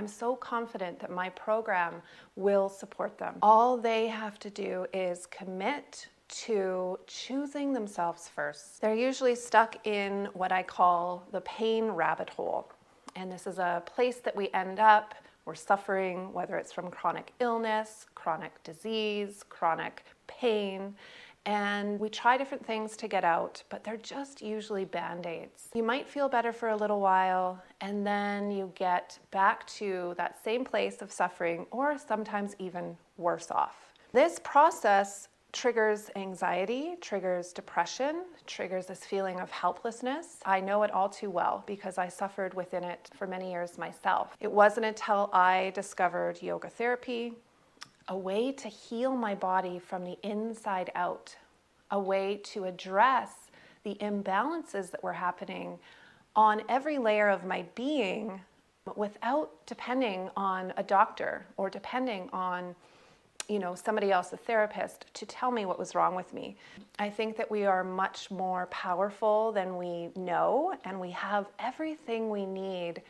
I'm so confident that my program will support them. All they have to do is commit to choosing themselves first. They're usually stuck in what I call the pain rabbit hole. And this is a place that we end up. We're suffering, whether it's from chronic illness, chronic disease, chronic pain, and we try different things to get out, but they're just usually band-aids. You might feel better for a little while, and then you get back to that same place of suffering, or sometimes even worse off. This process triggers anxiety, triggers depression, triggers this feeling of helplessness. I know it all too well because I suffered within it for many years myself. It wasn't until I discovered yoga therapy, a way to heal my body from the inside out, a way to address the imbalances that were happening on every layer of my being without depending on a doctor or depending on somebody else, a therapist, to tell me what was wrong with me. I think that we are much more powerful than we know, and we have everything we need